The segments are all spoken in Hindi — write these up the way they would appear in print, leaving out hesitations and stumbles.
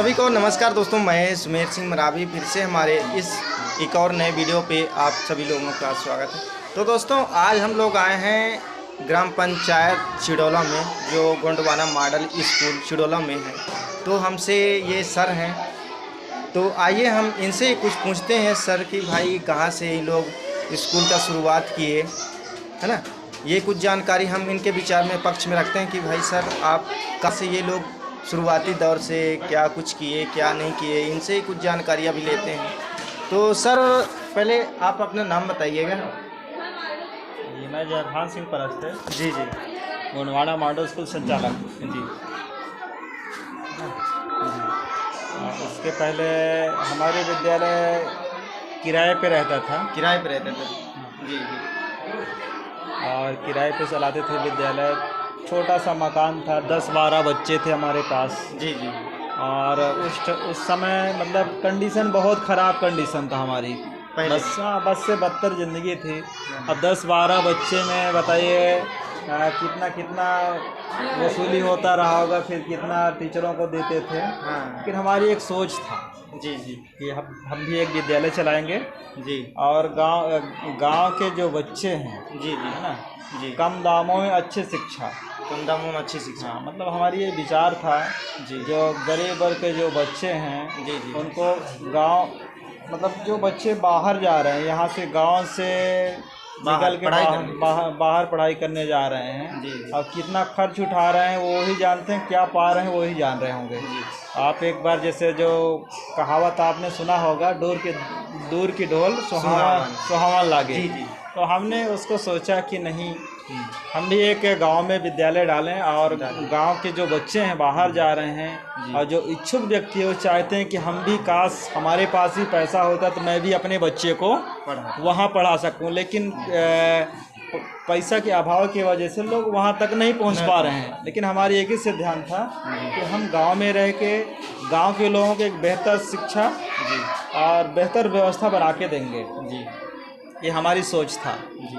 सभी को नमस्कार दोस्तों, मैं सुमेर सिंह मरावी फिर से हमारे इस एक और नए वीडियो पे आप सभी लोगों का स्वागत है। तो दोस्तों आज हम लोग आए हैं ग्राम पंचायत चिड़ौला में, जो गोंडवाना मॉडल स्कूल चिड़ौला में है। तो हमसे ये सर हैं, तो आइए हम इनसे कुछ पूछते हैं सर कि भाई कहाँ से ये लोग स्कूल का शुरुआत किए, है ना। ये कुछ जानकारी हम इनके विचार में पक्ष में रखते हैं कि भाई सर आप कहाँ से ये लोग शुरुआती दौर से क्या कुछ किए क्या नहीं किए, इनसे ही कुछ जानकारियाँ भी लेते हैं। तो सर पहले आप अपना नाम बताइएगा। जी, मैं जयभान सिंह परस्त है जी जी। गोंडवाना मॉडल स्कूल संचालक जी। उसके पहले हमारे विद्यालय किराए पे रहता था। किराए पे रहते थे जी जी। और किराए पे चलाते थे विद्यालय। छोटा सा मकान था, 10-12 बच्चे थे हमारे पास जी जी। और उस समय मतलब कंडीशन बहुत ख़राब कंडीशन था हमारी। बस से बदतर ज़िंदगी थी। अब 10-12 बच्चे में बताइए कितना वसूली होता रहा होगा, फिर कितना टीचरों को देते थे। लेकिन हमारी एक सोच था जी जी कि हम भी एक विद्यालय चलाएंगे जी। और गांव के जो बच्चे हैं जी जी, है ना जी। कम दामों में अच्छी शिक्षा, कम दामों में अच्छी शिक्षा। हाँ मतलब हमारी ये विचार था जी। जो गरीब वर्ग के जो बच्चे हैं जी जी। उनको गांव मतलब जो बच्चे बाहर जा रहे हैं, यहाँ से गांव से निकल के बाहर पढ़ाई करने जा रहे हैं। जी जी। अब कितना खर्च उठा रहे हैं वो ही जानते हैं, क्या पा रहे हैं वो ही जान रहे होंगे। आप एक बार जैसे जो कहावत आपने सुना होगा, दूर की ढोल सुहावन लागे। जी जी। तो हमने उसको सोचा कि नहीं, हम भी एक गांव में विद्यालय डालें और गांव के जो बच्चे हैं बाहर जा रहे हैं और जो इच्छुक व्यक्ति वो चाहते हैं कि हम भी काश हमारे पास ही पैसा होता तो मैं भी अपने बच्चे को वहाँ पढ़ा सकूं, लेकिन पैसा के अभाव की वजह से लोग वहाँ तक नहीं पहुँच पा रहे हैं। लेकिन हमारी एक ही सिद्धांत था कि हम गांव में रह के गांव के लोगों को एक बेहतर शिक्षा और बेहतर व्यवस्था बना के देंगे जी। ये हमारी सोच था जी।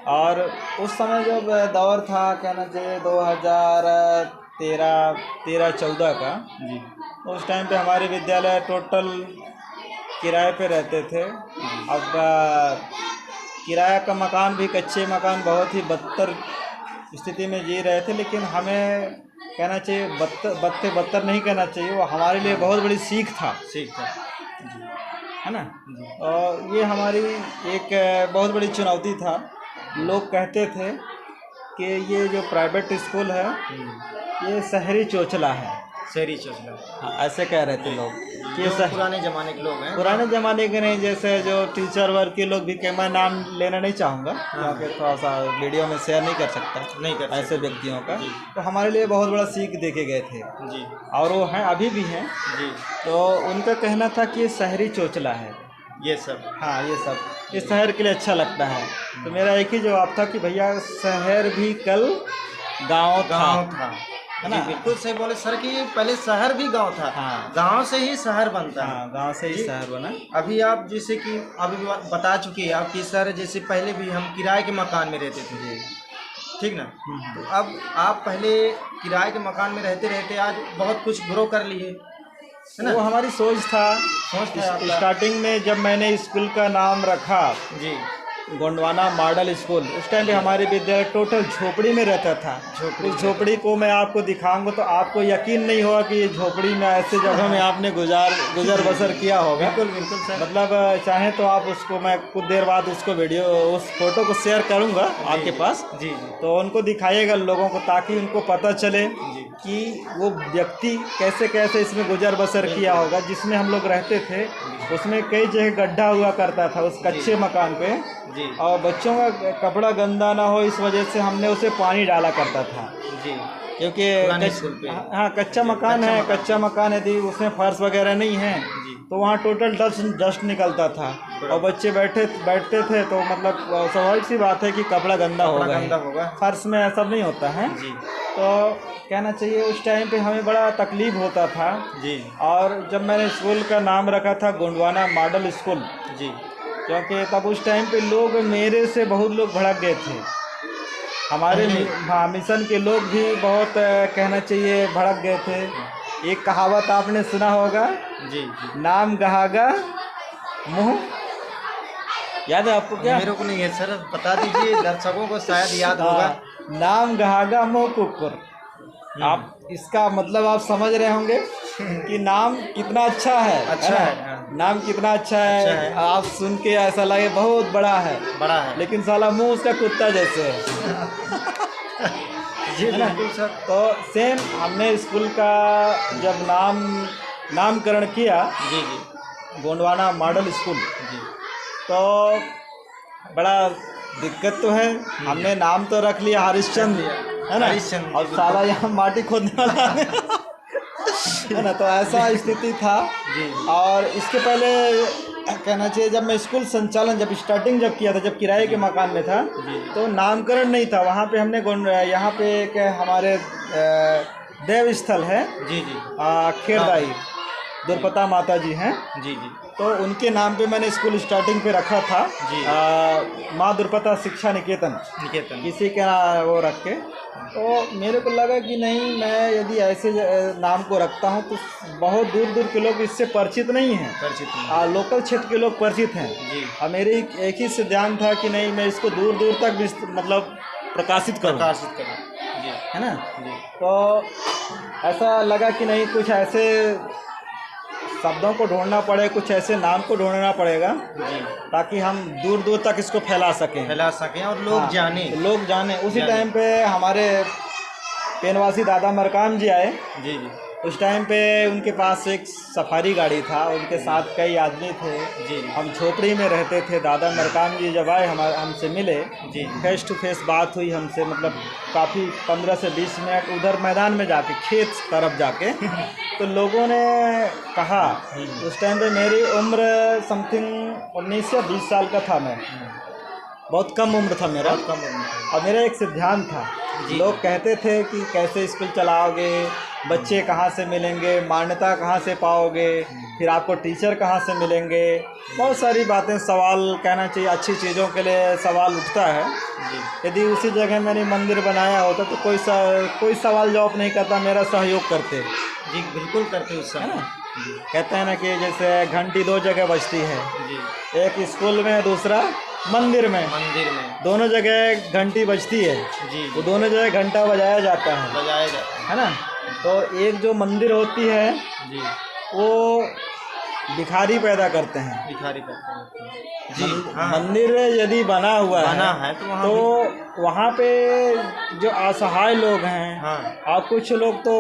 और उस समय जब दौर था कहना चाहिए 2013-14 का जी, उस टाइम पे हमारे विद्यालय टोटल किराए पे रहते थे। अब किराया का मकान भी, कच्चे मकान बहुत ही बदतर स्थिति में जी रहे थे। लेकिन हमें कहना चाहिए बदतर नहीं कहना चाहिए, वो हमारे लिए बहुत बड़ी सीख था जी, है ना। और ये हमारी एक बहुत बड़ी चुनौती था। लोग कहते थे कि ये जो प्राइवेट स्कूल है ये शहरी चोचला है। शहरी चोचला, हाँ ऐसे कह रहे थे लोग कि ये पुराने ज़माने के लोग हैं। पुराने ज़माने के नहीं, जैसे जो टीचर वर्ग के लोग भी, कि मैं नाम लेना नहीं चाहूँगा क्योंकि थोड़ा सा वीडियो में शेयर नहीं कर सकता ऐसे व्यक्तियों का। तो हमारे लिए बहुत बड़ा सीख देके गए थे जी, और वो हैं अभी भी हैं जी। तो उनका कहना था कि शहरी चोचला है ये सब। हाँ ये सब इस शहर के लिए अच्छा लगता है। तो मेरा एक ही जवाब था कि भैया शहर भी कल गांव था, है ना। बिल्कुल सही बोले सर कि पहले शहर भी गांव था। हाँ, गांव से ही शहर बनता है। हाँ, गांव से ही शहर बना। अभी आप जैसे कि अभी बता चुके हैं आप कि सर जैसे पहले भी हम किराए के मकान में रहते थे जी, ठीक ना। तो अब आप पहले किराए के मकान में रहते रहते आज बहुत कुछ ग्रो कर लिए, है ना। वो हमारी सोच था स्टार्टिंग में जब मैंने स्कूल का नाम रखा जी गोंडवाना मॉडल स्कूल। उस टाइम पे हमारे विद्यालय टोटल झोपड़ी में रहता था। उस झोपड़ी को मैं आपको दिखाऊंगा तो आपको यकीन नहीं होगा कि झोपड़ी में ऐसे जगह में आपने गुजर बसर किया होगा। बिल्कुल सर। मतलब चाहे तो आप उसको, मैं कुछ देर बाद उसको वीडियो उस फोटो को शेयर करूंगा आपके पास जी, तो उनको दिखाइएगा लोगों को, ताकि उनको पता चले कि वो व्यक्ति कैसे कैसे इसमें गुजर बसर किया होगा। जिसमें हम लोग रहते थे उसमें कई जगह गड्ढा हुआ करता था उस कच्चे मकान पे जी। और बच्चों का कपड़ा गंदा ना हो इस वजह से हमने उसे पानी डाला करता था जी, क्योंकि हाँ कच्चा मकान है। कच्चा मकान यदि उसमें फर्श वगैरह नहीं है तो वहाँ टोटल डस्ट निकलता था और बच्चे बैठते थे तो मतलब स्वाभाविक सी बात है कि कपड़ा गंदा होगा। फर्श में ऐसा नहीं होता है जी। तो कहना चाहिए उस टाइम पे हमें बड़ा तकलीफ होता था जी। और जब मैंने स्कूल का नाम रखा था गोंडवाना मॉडल स्कूल जी, क्योंकि तब उस टाइम पे लोग मेरे से बहुत लोग भड़क गए थे। हमारे मिशन के लोग भी बहुत कहना चाहिए भड़क गए थे एक कहावत आपने सुना होगा, जी। नाम गहागा मुँह, याद है आपको क्या? मेरे को नहीं है सर, बता दीजिए, दर्शकों को शायद याद होगा। नाम गहागा मुँह कुकुर। आप इसका मतलब आप समझ रहे होंगे कि नाम कितना अच्छा है। अच्छा ना? है, हाँ। नाम कितना अच्छा है। आप सुन के ऐसा लगे बहुत बड़ा है, लेकिन साला मुंह उसका कुत्ता जैसे है। जी है ना? बिल्कुल सर। तो सेम हमने स्कूल का जब नामकरण किया, जी जी गोंडवाना मॉडल स्कूल, जी। तो बड़ा दिक्कत तो है। हमने नाम तो रख लिया हरिश्चंद्र, है ना, हरिश्चंद्र, और साला यहाँ माटी खोदने वाला है ना। तो ऐसा स्थिति था जी। और इसके पहले कहना चाहिए, जब मैं स्कूल संचालन जब किया था, जब किराए के मकान में था, तो नामकरण नहीं था वहाँ पे। हमने यहाँ पे एक हमारे देव स्थल है, जी जी खेरदाई दुर्पता माता जी हैं, जी जी। तो उनके नाम पे मैंने स्कूल स्टार्टिंग पे रखा था जी। माँ दुर्पता शिक्षा निकेतन किसी के वो रख के। तो मेरे को लगा कि नहीं, मैं यदि ऐसे नाम को रखता हूँ तो बहुत दूर दूर के लोग इससे परिचित नहीं हैं, लोकल क्षेत्र के लोग परिचित हैं। और मेरे एक ही सिद्धांत था कि नहीं, मैं इसको दूर दूर तक मतलब प्रकाशित करूँ, है ना। तो ऐसा लगा कि नहीं, कुछ ऐसे शब्दों को ढूंढना पड़े, कुछ ऐसे नाम को ढूंढना पड़ेगा ताकि हम दूर दूर तक इसको फैला सकें और लोग जाने। उसी टाइम पे हमारे पेनवासी दादा मरकाम जी आए। जी जी। उस टाइम पे उनके पास एक सफारी गाड़ी था, उनके साथ कई आदमी थे। जी। हम झोपड़ी में रहते थे। दादा मरकाम जी जब आए हमसे मिले, जी, फेस टू फेस बात हुई हमसे, मतलब काफ़ी 15 से 20 मिनट उधर मैदान में जाके, खेत तरफ जाके तो लोगों ने कहा, उस टाइम पे मेरी उम्र समथिंग 19 या 20 साल का था मैं, बहुत कम उम्र था मेरा। और मेरा एक सिद्धांत था, लोग कहते थे कि कैसे स्कूल चलाओगे, बच्चे कहाँ से मिलेंगे, मान्यता कहाँ से पाओगे, फिर आपको टीचर कहाँ से मिलेंगे, बहुत सारी बातें, सवाल कहना चाहिए, अच्छी चीज़ों के लिए सवाल उठता है। यदि उसी जगह मैंने मंदिर बनाया होता तो कोई सवाल जवाब नहीं करता, मेरा सहयोग करते। जी बिल्कुल करते उस समय, है ना। कहते हैं ना कि जैसे घंटी 2 जगह बजती है, एक स्कूल में, दूसरा मंदिर में। दोनों जगह घंटी बजती है जी। वो दोनों जगह घंटा बजाया जाता है ना। तो एक जो मंदिर होती है जी, वो भिखारी पैदा करते हैं जी। मंदिर यदि बना हुआ है तो वहाँ पे जो असहाय लोग हैं, और कुछ लोग तो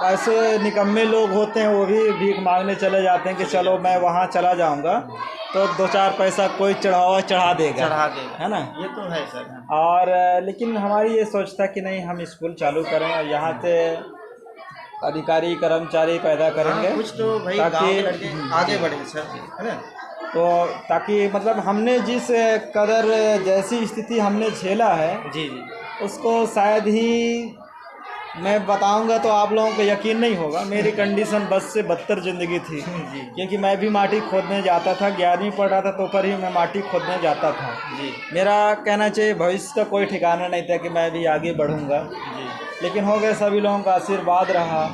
ऐसे निकम्मे लोग होते हैं, वो भी भीख मांगने चले जाते हैं कि चलो मैं वहाँ चला जाऊँगा तो 2-4 पैसा कोई चढ़ा देगा, है ना। ये तो है सर। और लेकिन हमारी ये सोच था कि नहीं, हम स्कूल चालू करें और यहाँ से अधिकारी कर्मचारी पैदा करेंगे, कुछ तो भाई गाँव के लड़के आगे बढ़े सर, है ना। तो ताकि मतलब हमने जिस कदर जैसी स्थिति हमने झेला है जी जी, उसको शायद ही मैं बताऊंगा तो आप लोगों को यकीन नहीं होगा। मेरी कंडीशन बस से बदतर ज़िंदगी थी क्योंकि मैं भी माटी खोदने जाता था, 11वीं पढ़ रहा था तो पर ही मैं माटी खोदने जाता था जी। मेरा कहना चाहिए भविष्य का कोई ठिकाना नहीं था कि मैं भी आगे बढ़ूंगा जी। लेकिन हो गए, सभी लोगों का आशीर्वाद रहा,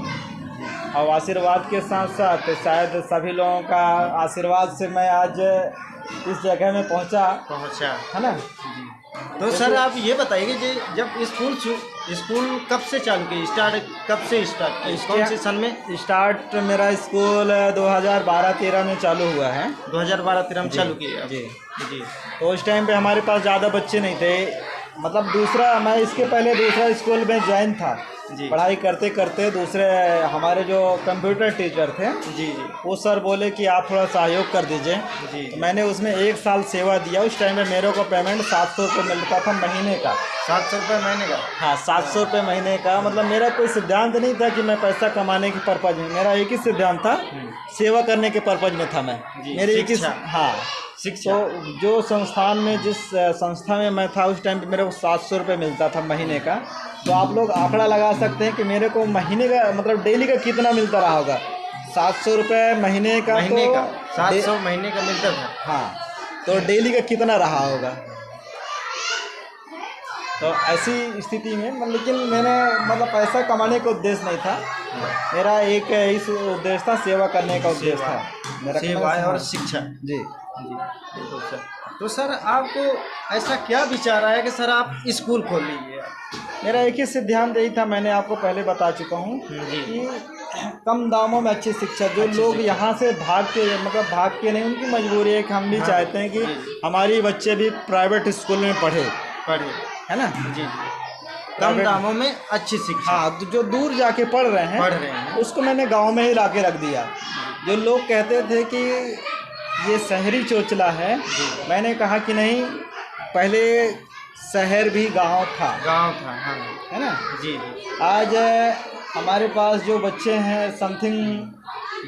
और आशीर्वाद के साथ साथ शायद सभी लोगों का आशीर्वाद से मैं आज इस जगह में पहुंचा, है ना जी। तो सर आप ये बताइए कि जब स्कूल कब से चालू किया, कब से स्टार्ट कौन से सन में? स्टार्ट मेरा स्कूल 2012-13 में चालू हुआ है। 2012-13 में चालू किया जी जी। तो उस टाइम पे हमारे पास ज़्यादा बच्चे नहीं थे, मतलब मैं इसके पहले दूसरा स्कूल में ज्वाइन था जी। पढ़ाई करते करते दूसरे हमारे जो कंप्यूटर टीचर थे जी जी, वो सर बोले कि आप थोड़ा सहयोग कर दीजिए जी। तो मैंने उसमें 1 साल सेवा दिया। उस टाइम में मेरे को पेमेंट 700 रुपये मिलता था महीने का। 700 रुपये महीने का? हाँ, 700 रुपये महीने का। मतलब मेरा कोई सिद्धांत नहीं था कि मैं पैसा कमाने के पर्पज़ में, मेरा एक ही सिद्धांत था, सेवा करने के पर्पज़ में था मैं। मेरी एक ही शिक्षा। तो जो संस्थान में, जिस संस्था में मैं था उस टाइम पे मेरे को 700 रुपये मिलता था महीने का। तो आप लोग आंकड़ा लगा सकते हैं कि मेरे को महीने का मतलब डेली का कितना मिलता रहा होगा। 700 रुपये महीने का, 700 महीने का मिलता था। हाँ, तो डेली का कितना रहा होगा? तो ऐसी स्थिति में लेकिन मैंने मतलब पैसा कमाने का उद्देश्य नहीं था, मेरा एक इस उद्देश्य था, सेवा करने का उद्देश्य था मेरा, सेवा और शिक्षा। जी जी बिल्कुल सर। तो सर आपको ऐसा क्या विचार आया कि सर आप स्कूल खोल लीजिए? मेरा एक ही सिद्धांत यही था, मैंने आपको पहले बता चुका हूँ कि कम दामों में अच्छी शिक्षा। जो लोग यहाँ से भाग के नहीं, उनकी मजबूरी है कि हम भी चाहते हैं कि हमारे बच्चे भी प्राइवेट स्कूल में पढ़े, है ना। जी कम दामों में अच्छी शिक्षा। हाँ, तो जो दूर जाके पढ़ रहे हैं उसको मैंने गांव में ही ला के रख दिया। जो लोग कहते थे कि ये शहरी चोचला है, मैंने कहा कि नहीं, पहले शहर भी गांव था। हाँ, है ना। जी। आज हमारे पास जो बच्चे हैं समथिंग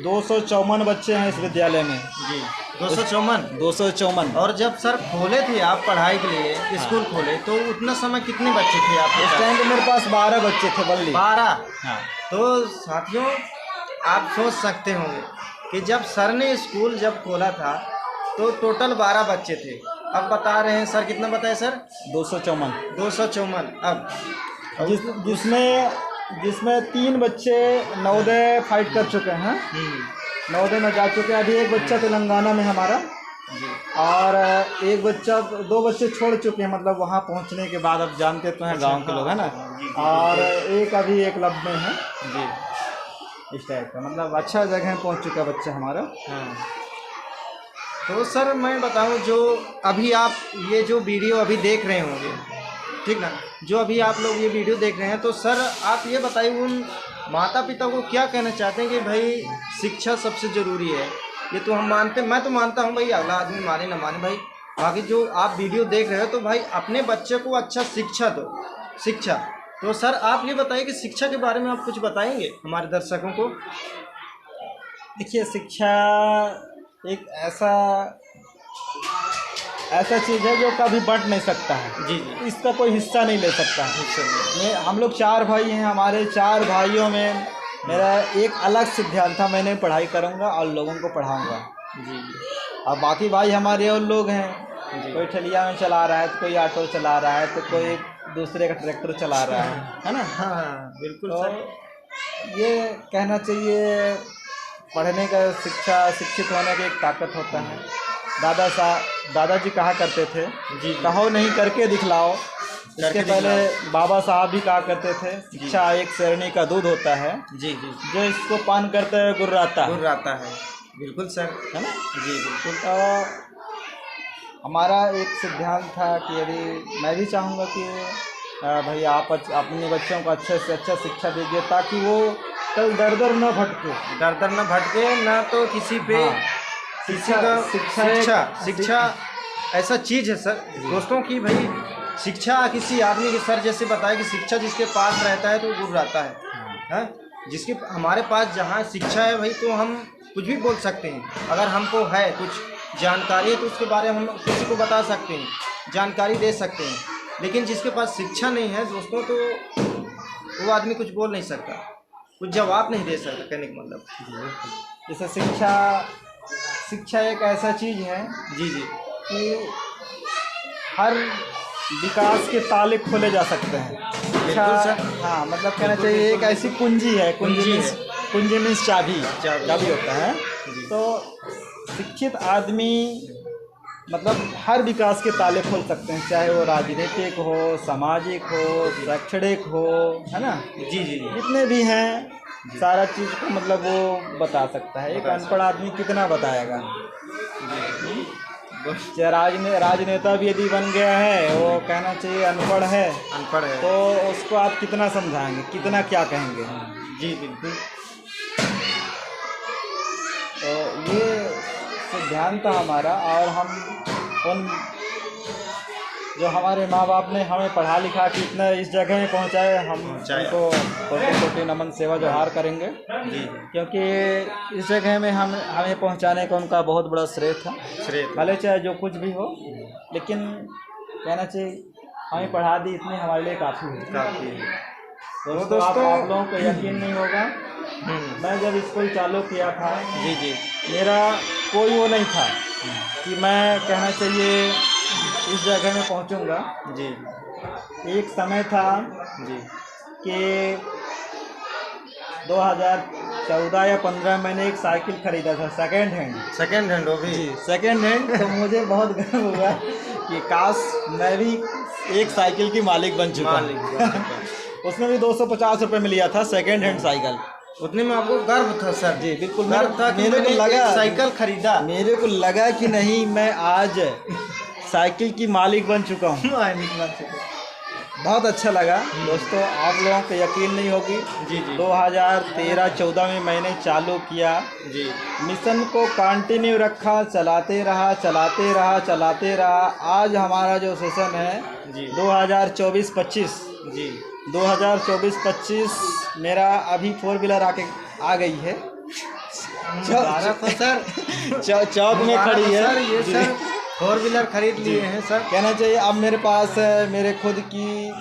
254 बच्चे हैं इस विद्यालय में। जी 254। और जब सर खोले थे आप पढ़ाई के लिए स्कूल खोले, तो उतना समय कितने बच्चे थे आपके? उस टाइम पे मेरे पास 12 बच्चे थे बल्ली। 12। हाँ। तो साथियों आप सोच सकते होंगे कि जब सर ने स्कूल जब खोला था तो टोटल 12 बच्चे थे। अब बता रहे हैं सर, कितना बताए सर? 254। अब जिसमें 3 बच्चे नवोदय फाइट कर चुके हैं, नवोदय में जा चुके हैं। अभी एक बच्चा तेलंगाना में हमारा, और एक बच्चा, 2 बच्चे छोड़ चुके हैं, मतलब वहाँ पहुँचने के बाद। अब जानते तो हैं गांव के लोग, है ना। और एक अभी एकलव्य में है जी, इस टाइप का, मतलब अच्छा जगह पहुँच चुका है बच्चा हमारा। तो सर मैं बताऊं, जो अभी आप ये जो वीडियो अभी देख रहे होंगे, ठीक ना, जो अभी आप लोग ये वीडियो देख रहे हैं, तो सर आप ये बताइए उन माता पिता को क्या कहना चाहते हैं कि भाई शिक्षा सबसे ज़रूरी है। ये तो हम मानते, मैं तो मानता हूँ भाई, अगला आदमी माने ना माने भाई, बाकी जो आप वीडियो देख रहे हो तो भाई अपने बच्चे को अच्छा शिक्षा दो, शिक्षा। तो सर आप ये बताइए कि शिक्षा के बारे में आप कुछ बताएंगे हमारे दर्शकों को? देखिए, शिक्षा एक ऐसा चीज़ है जो कभी बंट नहीं सकता है। जी। इसका कोई हिस्सा नहीं ले सकता है। हम लोग 4 भाई हैं, हमारे 4 भाइयों में मेरा एक अलग सिद्धांत था, मैंने पढ़ाई करूँगा और लोगों को पढ़ाऊँगा। जी। और बाकी भाई हमारे और लोग हैं, कोई ठलिया में चला रहा है, तो कोई ऑटो चला रहा है, तो कोई दूसरे का ट्रैक्टर चला रहा है ना। हाँ बिल्कुल। तो ये कहना चाहिए, पढ़ने का शिक्षित होने का एक ताकत होता है। दादाजी कहा करते थे, जी, कहो नहीं करके दिखलाओ। इसके पहले बाबा साहब भी कहा करते थे, शिक्षा एक शेरनी का दूध होता है। जी। जो इसको पान करते हुए गुर्राता है। बिल्कुल सर, है ना। जी बिल्कुल। तो हमारा एक सिद्धांत था कि यदि मैं भी चाहूँगा कि भाई आप अपने बच्चों को अच्छे से अच्छा शिक्षा दीजिए, ताकि वो कल दर न भटके, ना तो किसी पे। शिक्षा ऐसा चीज़ है सर दोस्तों की, भाई शिक्षा किसी आदमी के, सर जैसे बताया कि शिक्षा जिसके पास रहता है तो वो गुर्राता है। जिसके हमारे पास जहाँ शिक्षा है भाई, तो हम कुछ भी बोल सकते हैं। अगर हमको है कुछ जानकारी है तो उसके बारे में हम किसी को बता सकते हैं, जानकारी दे सकते हैं। लेकिन जिसके पास शिक्षा नहीं है दोस्तों, तो वो आदमी कुछ बोल नहीं सकता, कुछ जवाब नहीं दे सकता, कहने का मतलब। जैसे शिक्षा एक ऐसा चीज़ है जी कि हर विकास के ताले खोले जा सकते हैं। शिक्षा, हाँ, मतलब कहना चाहिए एक ऐसी कुंजी है। कुंजी मीन्स चाबी होता है। तो शिक्षित आदमी मतलब हर विकास के ताले खोल सकते हैं, चाहे वो राजनीतिक हो, सामाजिक हो, शैक्षणिक हो, है ना। जी। जितने भी हैं सारा चीज़ को मतलब वो बता सकता है। एक अनपढ़ आदमी कितना बताएगा? चाहे राजनेता भी यदि बन गया है, वो कहना चाहिए अनपढ़ है, तो उसको आप कितना समझाएंगे, कितना क्या कहेंगे? जी बिल्कुल। तो ये सिद्धांत था हमारा। और हम जो हमारे माँ बाप ने हमें पढ़ा लिखा कि इतना इस जगह में पहुँचाए, हम उनको कोटि नमन सेवा जोहार करेंगे। जी। क्योंकि इस जगह में हमें पहुँचाने का उनका बहुत बड़ा श्रेय था। भले चाहे जो कुछ भी हो, लेकिन कहना चाहिए हमें पढ़ा दी, इतनी हमारे लिए काफ़ी है। दोस्तों आप लोगों को यकीन नहीं होगा, मैं जब स्कूल चालू किया था, जी, मेरा कोई वो नहीं था कि मैं कहना चाहिए इस जगह में पहुंचूंगा। जी। एक समय था जी। कि 2014 या 15 मैंने एक साइकिल खरीदा था सेकेंड हैंड। वो भी। जी, सेकेंड हैंड। तो मुझे बहुत गर्व हुआ कि काश मैं भी एक साइकिल की मालिक बन चुका। उसमें भी 250 रुपये में लिया था सेकेंड हैंड साइकिल। उतने में आपको गर्व था सर? जी बिल्कुल, गर्व था कि मेरे को लगा साइकिल खरीदा। मेरे को लगा कि नहीं, मैं आज साइकिल की मालिक बन चुका हूँ। बहुत अच्छा लगा दोस्तों। आप लोगों को यकीन नहीं होगी, जी जी। 2013-14 में मैंने चालू किया जी। मिशन को, कंटिन्यू रखा, चलाते रहा। आज हमारा जो सेशन है जी 2024-25 जी 2024-25 मेरा अभी 4 व्हीलर आ गई है। चौक में खड़ी है सर। ये सर 4 व्हीलर खरीद लिए हैं सर। कहना चाहिए अब मेरे पास मेरे खुद की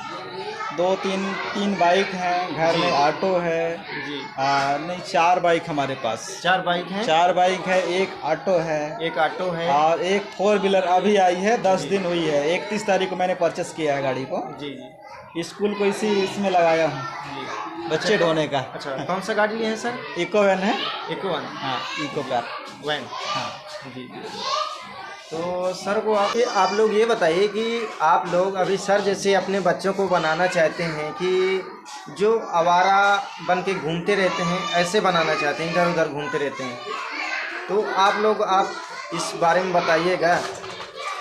2-3 बाइक हैं, घर में ऑटो है जी। नहीं, 4 बाइक हमारे पास। 4 बाइक हैं? 4 बाइक है, एक ऑटो है और एक 4 व्हीलर अभी आई है, 10 दिन हुई है। 31 तारीख को मैंने परचेस किया है गाड़ी को। जी जी। स्कूल को इसमें लगाया हूँ जी। बच्चे ढोने का। अच्छा, कौन सा गाड़ी लिए हैं सर? इको वैन है। Eeco van? हाँ, इको कार वैन। हाँ जी। तो सर को आप लोग ये बताइए कि आप लोग अभी सर जैसे अपने बच्चों को बनाना चाहते हैं कि जो आवारा बन के घूमते रहते हैं, ऐसे बनाना चाहते हैं, इधर उधर घूमते रहते हैं, तो आप इस बारे में बताइएगा।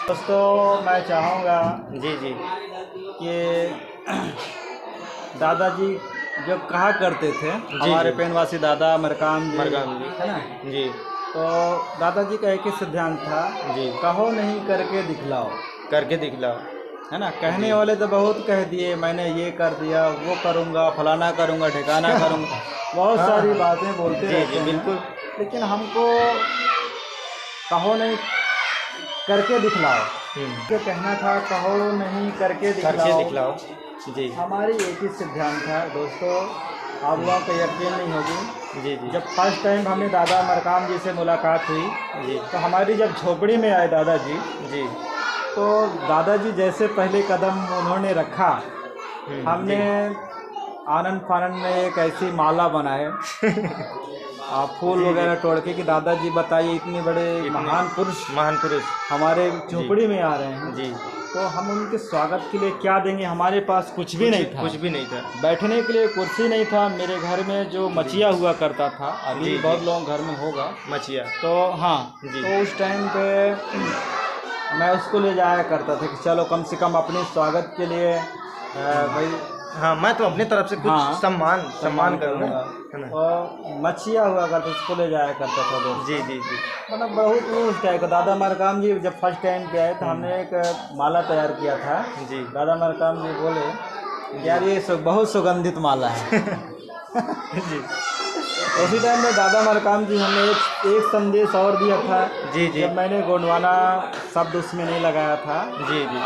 दोस्तों मैं चाहूँगा जी जी कि दादाजी जो कहा करते थे, हमारे पेनवासी दादा मरकाम जी है ना जी, तो दादाजी का एक ही सिद्धांत था जी, कहो नहीं करके दिखलाओ। है ना। कहने वाले तो बहुत कह दिए, मैंने ये कर दिया, वो करूँगा, फलाना करूँगा, ठिकाना करूँगा, बहुत सारी बातें बोलते रहते हैं। बिल्कुल। लेकिन हमको कहो नहीं करके दिखलाओ, जो कहना था कहो नहीं करके दिखलाओ। जी। हमारी एक ही सिद्धांत था दोस्तों, आप लोगों को यकीन नहीं होगी। जी जी। जब फर्स्ट टाइम हमने दादा मरकाम जी से मुलाकात हुई जी, तो हमारी जब झोपड़ी में आए दादाजी जी, तो दादाजी जैसे पहले कदम उन्होंने रखा, हमने आनंद फानंद में एक ऐसी माला बनाए फूल वगैरह तोड़ के कि दादाजी बताइए इतने बड़े महान पुरुष हमारे झोपड़ी में आ रहे हैं जी, तो हम उनके स्वागत के लिए क्या देंगे। हमारे पास कुछ भी नहीं था, बैठने के लिए कुर्सी नहीं था। मेरे घर में जो मचिया हुआ करता था, अभी बहुत लोगों घर में होगा मचिया, तो हाँ तो उस टाइम पे मैं उसको ले जाया करता था कि चलो कम से कम अपने स्वागत के लिए भाई, हाँ मैं तो अपनी तरफ से कुछ सम्मान करूँगा। और मछिया हुआ करता, उसको ले जाया करता था दोस्त। जी जी जी। मतलब बहुत उस टाइप का। दादा मरकाम जी जब फर्स्ट टाइम पे आए तो हमने एक माला तैयार किया था जी। दादा मरकाम जी बोले यार ये बहुत सुगंधित माला है जी। उसी टाइम में दादा मरकाम जी हमें एक संदेश और दिया था। जी जी। जब मैंने गोंडवाना शब्द उसमें नहीं लगाया था। जी जी।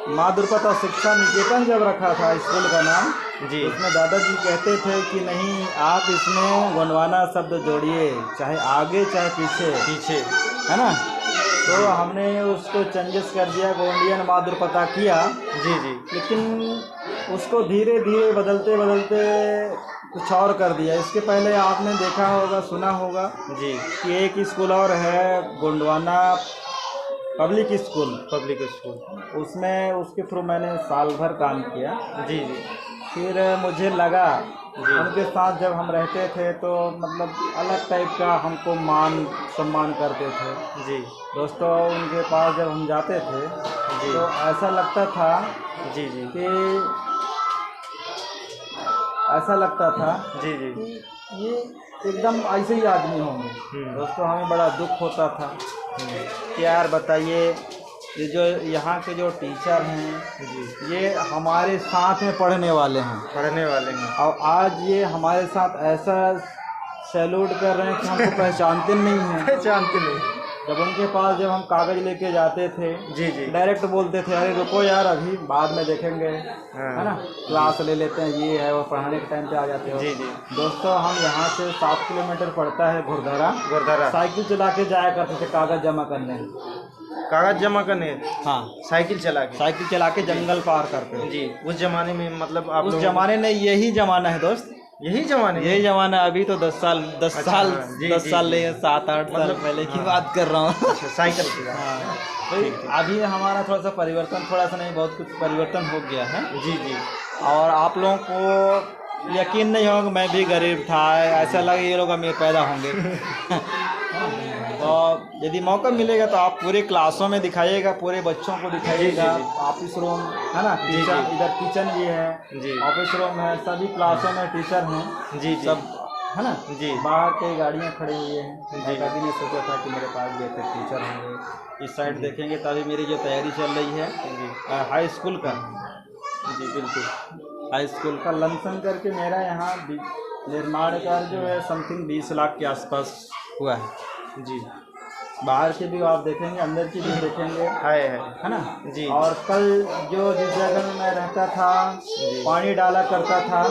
माँ दुर्पता शिक्षा निकेतन जब रखा था स्कूल का नाम जी, उसमें दादाजी कहते थे कि नहीं आप इसमें गोंडवाना शब्द जोड़िए, चाहे आगे चाहे पीछे, है ना। तो हमने उसको चेंजेस कर दिया, गोंडियन माँ दुर्पता किया। जी जी। लेकिन उसको धीरे धीरे बदलते कुछ और कर दिया। इसके पहले आपने देखा होगा, सुना होगा जी कि एक स्कूल और है गोंडवाना पब्लिक स्कूल, उसमें उसके थ्रू मैंने साल भर काम किया। जी जी। फिर मुझे लगा उनके साथ जब हम रहते थे तो मतलब अलग टाइप का हमको मान सम्मान करते थे। जी दोस्तों, उनके पास जब हम जाते थे जी तो ऐसा लगता था जी जी कि ऐसा लगता था जी जी कि ये एकदम ऐसे ही आदमी होंगे। दोस्तों हमें बड़ा दुख होता था कि यार बताइए ये जो यहाँ के जो टीचर हैं जी ये हमारे साथ में पढ़ने वाले हैं और आज ये हमारे साथ ऐसा सैल्यूट कर रहे हैं कि हमको पहचानते नहीं। जब उनके पास जब हम कागज़ लेके जाते थे जी जी डायरेक्ट बोलते थे अरे रुको यार अभी बाद में देखेंगे, है ना, क्लास ले लेते हैं, ये है वो, पढ़ाने के टाइम पे आ जाते हो। जी जी। दोस्तों हम यहाँ से 7 किलोमीटर पड़ता है घुरधरा, साइकिल चला के जाया करते थे कागज़ जमा करने। कागज जमा करने? हाँ, साइकिल चला के जंगल पार करके जी। उस जमाने में मतलब आप उस जमाने में यही जमाना है दोस्त, यही जमाना अभी तो 10 साल 10 साल 10 साल नहीं, 7-8 साल पहले की बात कर रहा हूँ। साइकिल की। हाँ, अभी हमारा थोड़ा सा परिवर्तन, थोड़ा सा नहीं बहुत कुछ परिवर्तन हो गया है। जी जी। और आप लोगों को यकीन नहीं होगा, मैं भी गरीब था, ऐसा लगे ये लोग अमीर पैदा होंगे। तो यदि मौका मिलेगा तो आप पूरे क्लासों में दिखाइएगा, पूरे बच्चों को दिखाइएगा। ऑफिस रूम है ना, किचन, इधर किचन भी है, ऑफिस रूम है, सभी क्लासों में टीचर हैं जी, सब है ना जी। बाहर कई गाड़ियाँ खड़ी हुई हैं जी। कभी नहीं सोचा था कि मेरे पास भी ऐसे टीचर होंगे। इस साइड देखेंगे तभी मेरी जो तैयारी चल रही है हाई स्कूल का जी, बिल्कुल हाई स्कूल का लमसम करके मेरा यहाँ निर्माण कार्य जो है समथिंग 20 लाख के आसपास हुआ है जी। बाहर के भी आप देखेंगे, अंदर की भी देखेंगे, है ना जी। और कल जो जिस जगह में मैं रहता था पानी डाला करता था,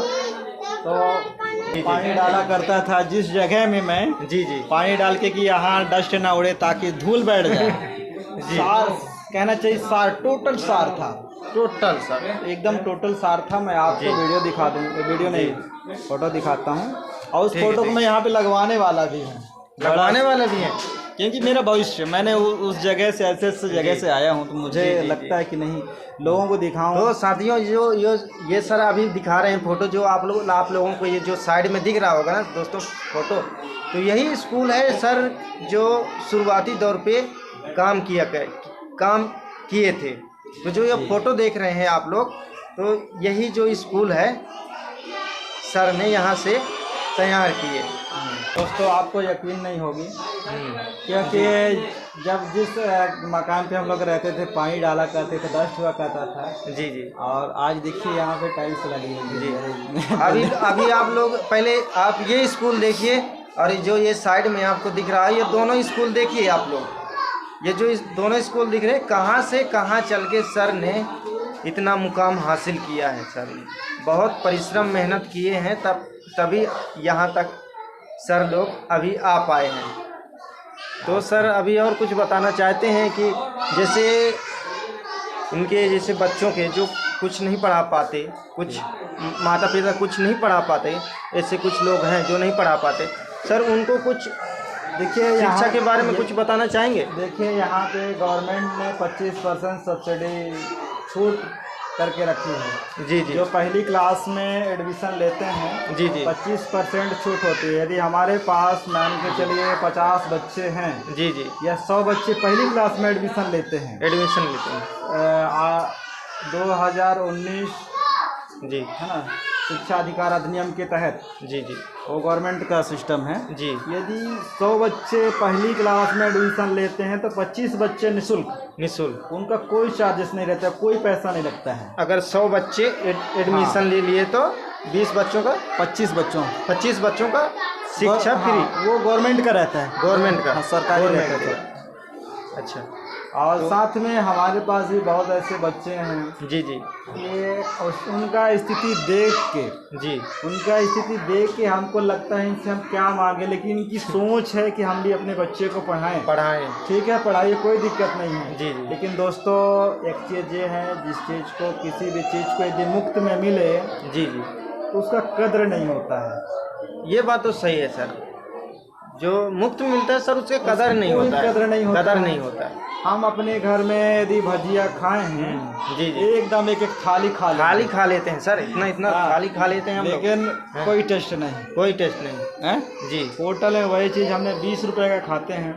तो पानी डाला करता था जिस जगह में मैं जी जी पानी डाल के कि यहाँ डस्ट ना उड़े ताकि धूल बैठ जाए। सार कहना चाहिए, सार टोटल सार था, टोटल सार, एकदम टोटल सार था। मैं आपको वीडियो दिखा दूँ, वीडियो नहीं फोटो दिखाता हूँ, और उस फोटो को मैं यहाँ पे लगवाने वाला भी है, क्योंकि मेरा भविष्य, मैंने उस जगह से ऐसे जगह से आया हूँ, तो मुझे लगता है कि नहीं लोगों को दिखाऊं। तो साथियों जो ये सर अभी दिखा रहे हैं फोटो, जो आप लोगों को ये जो साइड में दिख रहा होगा ना दोस्तों फोटो, तो यही स्कूल है सर जो शुरुआती दौर पे काम किए थे। तो जो ये फोटो देख रहे हैं आप लोग, तो यही जो स्कूल है सर ने यहाँ से तैयार किए। दोस्तों आपको यकीन नहीं होगी, क्योंकि जब जिस मकान पे हम लोग रहते थे पानी डाला करते थे, डस्ट हुआ करता था जी जी, और आज देखिए यहाँ पे टाइल्स लगी है जी। अभी आप लोग पहले आप ये स्कूल देखिए, और जो ये साइड में आपको दिख रहा है ये दोनों स्कूल देखिए आप लोग। ये जो दोनों स्कूल दिख रहे हैं, कहाँ से कहाँ चल के सर ने इतना मुकाम हासिल किया है। सर ने बहुत परिश्रम मेहनत किए हैं, तभी यहाँ तक सर लोग अभी आ पाए हैं। तो सर अभी और कुछ बताना चाहते हैं कि जैसे उनके जैसे बच्चों के जो कुछ नहीं पढ़ा पाते, कुछ माता पिता कुछ नहीं पढ़ा पाते, ऐसे कुछ लोग हैं जो नहीं पढ़ा पाते, सर उनको कुछ देखिए शिक्षा के बारे में कुछ बताना चाहेंगे? देखिए यहाँ पे गवर्नमेंट ने 25% सब्सिडी छूट करके रखी है जी जी। जो पहली क्लास में एडमिशन लेते हैं जी जी 25% छूट होती है। यदि हमारे पास मान के चलिए 50 बच्चे हैं जी जी, या 100 बच्चे पहली क्लास में एडमिशन लेते हैं 2019 जी, है ना, शिक्षा अधिकार अधिनियम के तहत जी जी, वो गवर्नमेंट का सिस्टम है जी। यदि 100 बच्चे पहली क्लास में एडमिशन लेते हैं तो 25 बच्चे निःशुल्क, उनका कोई चार्जेस नहीं रहता, कोई पैसा नहीं लगता है। अगर 100 बच्चे एडमिशन ले लिए तो 20 बच्चों का 25 बच्चों का शिक्षा फ्री, वो गवर्नमेंट का रहता है, गवर्नमेंट का, सरकारी रहता है। अच्छा, और साथ में हमारे पास भी बहुत ऐसे बच्चे हैं जी जी, ये उनका स्थिति देख के हमको लगता है इनसे हम क्या मांगे, लेकिन इनकी सोच है कि हम भी अपने बच्चे को पढ़ाएं। ठीक है, पढ़ाइए, कोई दिक्कत नहीं है जी जी। लेकिन दोस्तों एक चीज़ ये है, जिस चीज़ को किसी भी चीज़ को यदि मुफ्त में मिले जी जी तो उसका कद्र नहीं होता है। ये बात तो सही है सर, जो मुफ्त मिलता है सर उसके कदर नहीं होता है। हम अपने घर में यदि भजिया खाए हैं जी जी, एकदम एक थाली खा लेते हैं सर, इतना थाली खा लेते हैं हम, लेकिन कोई टेस्ट नहीं है जी। होटल में वही चीज़ हमने 20 रुपए का खाते हैं,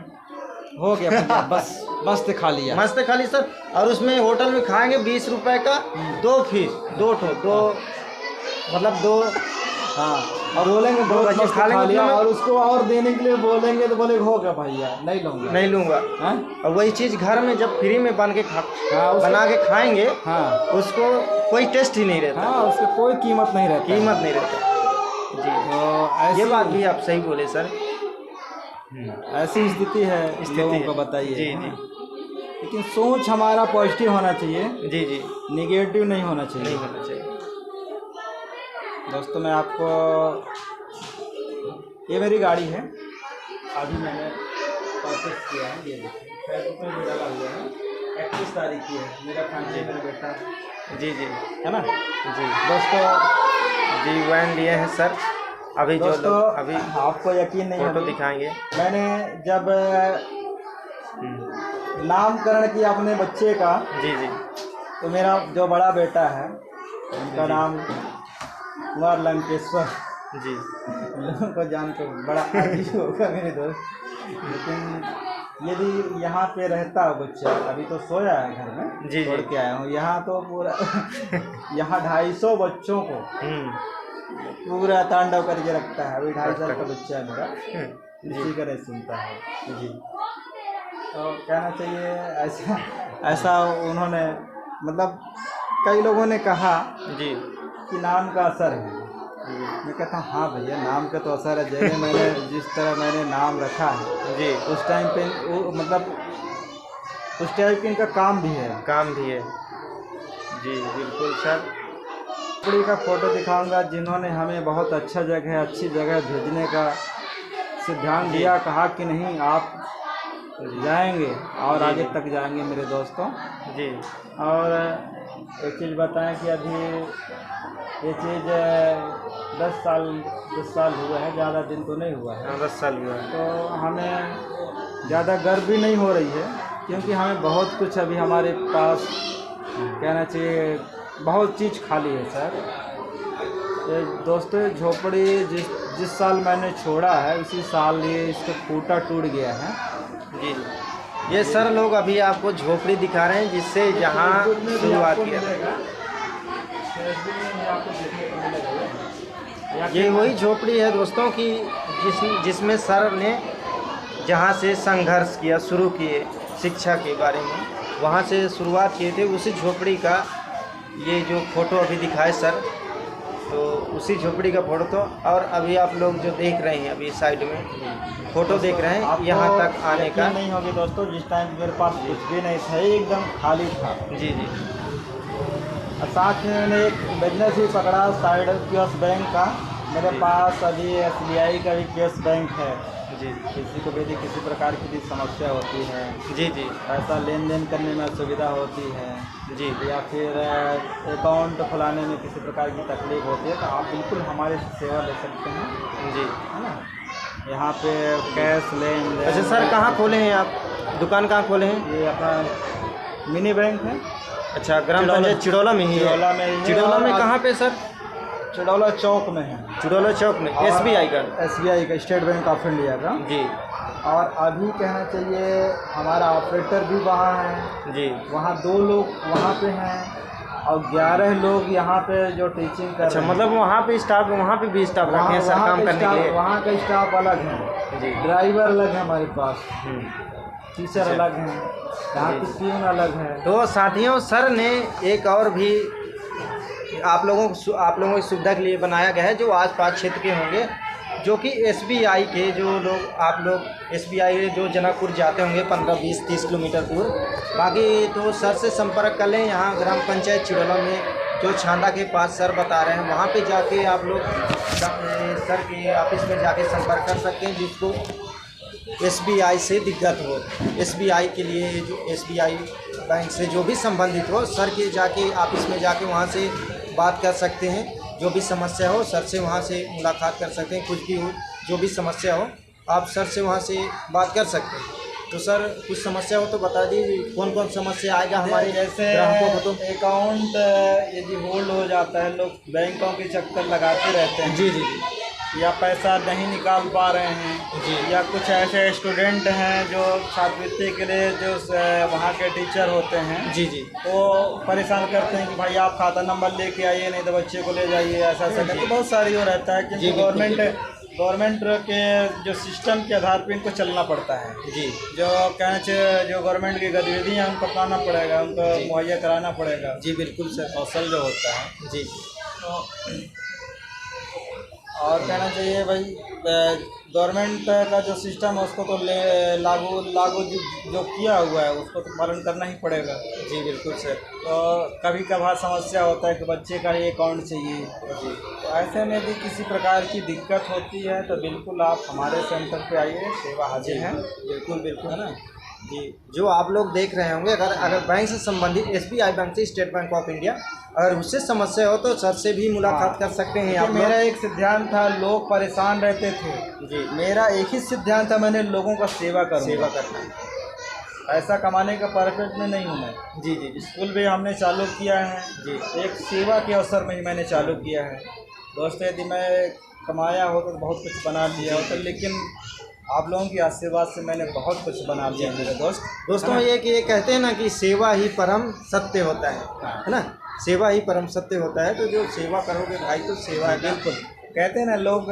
हो गया भजिया, बस मस्त खा लिया सर। और उसमें होटल में खाएंगे 20 रुपए का 2 फीस, दो हाँ, और बोलेंगे दो बजे खा लिया, और उसको और देने के लिए बोलेंगे तो बोलेंगे हो गया भैया, नहीं लूँगा। और वही चीज़ घर में जब फ्री में बना के खाएंगे, हाँ, उसको कोई टेस्ट ही नहीं रहता, हाँ, उसको कोई कीमत नहीं रहता जी। तो ये बात भी आप सही बोले सर, ऐसी स्थिति है, लोगों को बताइए जी जी। लेकिन सोच हमारा पॉजिटिव होना चाहिए जी जी, निगेटिव नहीं होना चाहिए। दोस्तों मैं आपको, ये मेरी गाड़ी है, अभी मैंने परचेस किया है, ये देखिए। फेसबुक में भी डाला हुआ है, 31 तारीख की है, मेरा खांची मेरा बेटा जी जी है ना। जी दोस्तों जी वैन लिए हैं सर। अभी जो दोस्तों लोग अभी आपको यकीन नहीं फोटो होगा, दिखाएंगे। मैंने जब नामकरण किया अपने बच्चे का, जी जी तो मेरा जो बड़ा बेटा है उनका नाम कुमार लंकेश्वर, जी लोगों को जान के बड़ा अजीब होगा मेरे दोस्त, लेकिन यदि यहाँ पे रहता हो बच्चा, अभी तो सोया है घर में, जी छोड़ के आया हूँ यहाँ, तो पूरा यहाँ 250 बच्चों को पूरा तांडव करके रखता है। अभी 2.5 साल का बच्चा है मेरा, इसी तरह सुनता है जी। तो कहना चाहिए ऐसा उन्होंने, मतलब कई लोगों ने कहा जी कि नाम का असर है। मैं कहता हूँ हाँ भैया, नाम का तो असर है। जैसे मैंने जिस तरह मैंने नाम रखा है जी उस टाइम पे मतलब उस टाइप के इनका काम भी है। जी बिल्कुल सर। झोपड़ी का फ़ोटो दिखाऊंगा जिन्होंने हमें बहुत अच्छी जगह भेजने का से ध्यान दिया, कहा कि नहीं आप जाएंगे और आगे तक जाएंगे मेरे दोस्तों जी। और एक चीज़ बताएं कि अभी ये चीज़ 10 साल हुआ है, ज़्यादा दिन तो नहीं हुआ है। 10 साल हुआ है। तो हमें ज़्यादा गर्व भी नहीं हो रही है, क्योंकि हमें बहुत कुछ अभी हमारे पास, कहना चाहिए बहुत चीज़ खाली है सर। ये दोस्तों झोपड़ी जिस साल मैंने छोड़ा है उसी साल ये इसका खूंटा टूट गया है जी। ये सर लोग अभी आपको झोपड़ी दिखा रहे हैं जिससे जहाँ शुरुआत किया था। ये वही झोपड़ी है दोस्तों की जिसमें सर ने जहाँ से संघर्ष किया, शुरू किए शिक्षा के बारे में, वहाँ से शुरुआत किए थे। उसी झोपड़ी का ये जो फ़ोटो अभी दिखाए सर, तो उसी झोपड़ी का फ़ोटो। तो और अभी आप लोग जो देख रहे हैं अभी साइड में फ़ोटो देख रहे हैं, यहाँ तक आने का नहीं होगी दोस्तों। जिस टाइम मेरे पास कुछ भी नहीं था, एकदम खाली था। जी जी। और साथ में मैंने एक बिजनेस भी पकड़ा साइड कैश बैंक का। मेरे पास अभी SBI का भी कैश बैंक है जी। किसी को भी किसी प्रकार की भी समस्या होती है जी जी, पैसा लेन देन करने में असुविधा होती है जी या फिर अकाउंट खुलाने में किसी प्रकार की तकलीफ होती है, तो आप बिल्कुल हमारे से सेवा ले सकते हैं जी। है ना। यहाँ पे कैश लेन देन। अच्छा सर, कहाँ खोले हैं आप दुकान, कहाँ खोले हैं? ये अपना मिनी बैंक है। अच्छा, ग्राम पंचायत चिड़ौला में ही है? चिड़ौला में ही है। चिड़ौला में कहाँ पे सर? चिड़ौला चौक में है। चिड़ौला चौक में SBI का? SBI का, स्टेट बैंक ऑफ इंडिया का जी। और अभी कहना चाहिए हमारा ऑपरेटर भी वहाँ है जी। वहाँ 2 लोग वहाँ पे हैं और 11 लोग यहाँ पे जो टीचिंग कर अच्छा, रहे हैं। मतलब वहाँ पे स्टाफ, वहाँ पे भी स्टाफ रखे हैं सर काम करने के लिए? वहाँ का स्टाफ अलग है जी। ड्राइवर अलग है हमारे पास, टीचर अलग हैं, यहाँ की टीम अलग है। तो साथियों, सर ने एक और भी आप लोगों की सुविधा के लिए बनाया गया है, जो आस-पास क्षेत्र के होंगे, जो कि SBI के जो लोग, आप लोग SBI जो जनकपुर जाते होंगे 15, 20, 30 किलोमीटर दूर, बाकी तो सर से संपर्क कर लें। यहाँ ग्राम पंचायत चिड़ौला में जो छांडा के पास सर बता रहे हैं, वहाँ पे जाके आप लोग सर के ऑफिस में जाके संपर्क कर सकते हैं। जिसको SBI से दिक्कत हो, SBI के लिए जो SBI बैंक से जो भी संबंधित हो, सर के जाके ऑफिस में जाके वहाँ से बात कर सकते हैं। जो भी समस्या हो सर से वहाँ से मुलाकात कर सकते हैं। कुछ भी हो, जो भी समस्या हो आप सर से वहाँ से बात कर सकते हैं। तो सर कुछ समस्या हो तो बता दीजिए, कौन कौन समस्या आएगा हमारे जैसे ग्राहकों को? तो अकाउंट यदि होल्ड हो जाता है, लोग बैंकों के चक्कर लगाते रहते हैं। जी जी या पैसा नहीं निकाल पा रहे हैं जी। या कुछ ऐसे स्टूडेंट हैं जो छात्रवृत्ति के लिए जो वहाँ के टीचर होते हैं जी जी वो परेशान करते हैं कि भाई आप खाता नंबर लेके आइए, नहीं तो बच्चे को ले जाइए, ऐसा करके बहुत सारी वो रहता है। क्योंकि गवर्नमेंट के जो सिस्टम के आधार पर इनको चलना पड़ता है जी। जो कहना चाहिए जो गवर्नमेंट की गतिविधियाँ उनको अपनाना पड़ेगा, उनको मुहैया कराना पड़ेगा। जी बिल्कुल सर। कौशल जो होता है जी। तो और कहना चाहिए भाई गवर्नमेंट का जो सिस्टम है उसको तो लागू जो किया हुआ है उसको तो पालन करना ही पड़ेगा। जी बिल्कुल सर। तो कभी कभार समस्या होता है कि बच्चे का ही अकाउंट चाहिए, तो ऐसे में भी किसी प्रकार की दिक्कत होती है तो बिल्कुल आप हमारे सेंटर पे आइए, सेवा हाजिर है। बिल्कुल बिल्कुल, है ना। जी, जो आप लोग देख रहे होंगे, अगर बैंक से संबंधित SBI बैंक से, स्टेट बैंक ऑफ इंडिया, अगर उससे समस्या हो तो सर से भी मुलाकात कर सकते हैं आप। मेरा एक सिद्धांत था, लोग परेशान रहते थे जी, मेरा एक ही सिद्धांत था, मैंने लोगों का सेवा करना। पैसा कमाने का परफेक्ट में नहीं हूँ मैं। जी जी, स्कूल भी हमने चालू किया है जी, एक सेवा के अवसर में ही मैंने चालू किया है। दोस्तों, यदि मैं कमाया हो तो बहुत कुछ बना लिया होता, लेकिन आप लोगों की आशीर्वाद से मैंने बहुत कुछ बना लिया मेरे दोस्तों। ये कहते हैं ना कि सेवा ही परम सत्य होता है ना, सेवा ही परम सत्य होता है। तो जो सेवा करोगे भाई, तो सेवा है। बिल्कुल, कहते हैं ना लोग,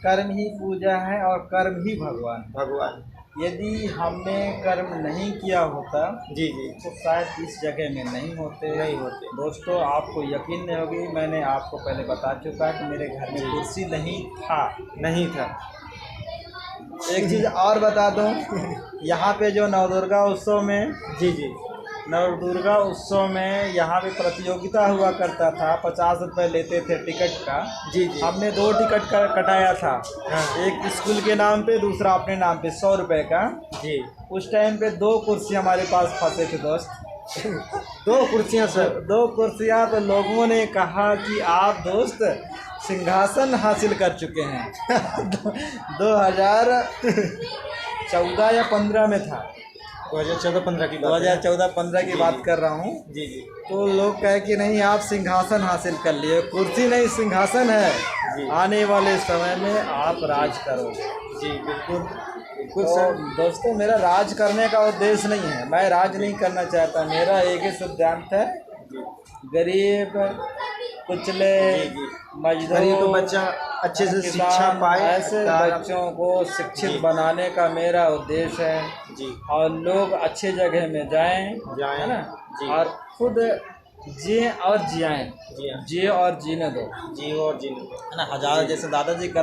कर्म ही पूजा है और कर्म ही भगवान। यदि हमने कर्म नहीं किया होता जी जी, तो शायद इस जगह में नहीं होते। दोस्तों, आपको यकीन नहीं होगी, मैंने आपको पहले बता चुका है कि मेरे घर में कुर्सी नहीं था। एक चीज़ और बता दूं, यहाँ पे जो नवदुर्गा उत्सव में नवदुर्गा उत्सव में यहाँ पे प्रतियोगिता हुआ करता था। 50 रुपये लेते थे टिकट का। जी, हमने 2 टिकट कटाया था। एक स्कूल के नाम पे, दूसरा अपने नाम पे, 100 रुपये का। जी, उस टाइम पे 2 कुर्सी हमारे पास फंसे थे दोस्त। 2 कुर्सियाँ सर, 2 कुर्सियाँ। तो लोगों ने कहा कि आप दोस्त सिंहासन हासिल कर चुके हैं। 2014 या 15 में था, 2014-15 की बात कर रहा हूँ। जी। तो लोग कहे कि नहीं, आप सिंहासन हासिल कर लिए। कुर्सी नहीं, सिंहासन है। आने वाले समय में आप राज करोगे। जी, बिल्कुल सर। दोस्तों, मेरा राज करने का उद्देश्य नहीं है, मैं राज नहीं करना चाहता। मेरा एक ही सिद्धांत है, गरीब, कुचले, मजदूर बच्चा अच्छे से शिक्षा पाए, ऐसे बच्चों को शिक्षित बनाने का मेरा उद्देश्य है। जी, और लोग अच्छे जगह में जाएं, है ना, और खुद जिए और जियाएं। जिए और जीने दो, है ना। हजारों, जैसे दादाजी कहा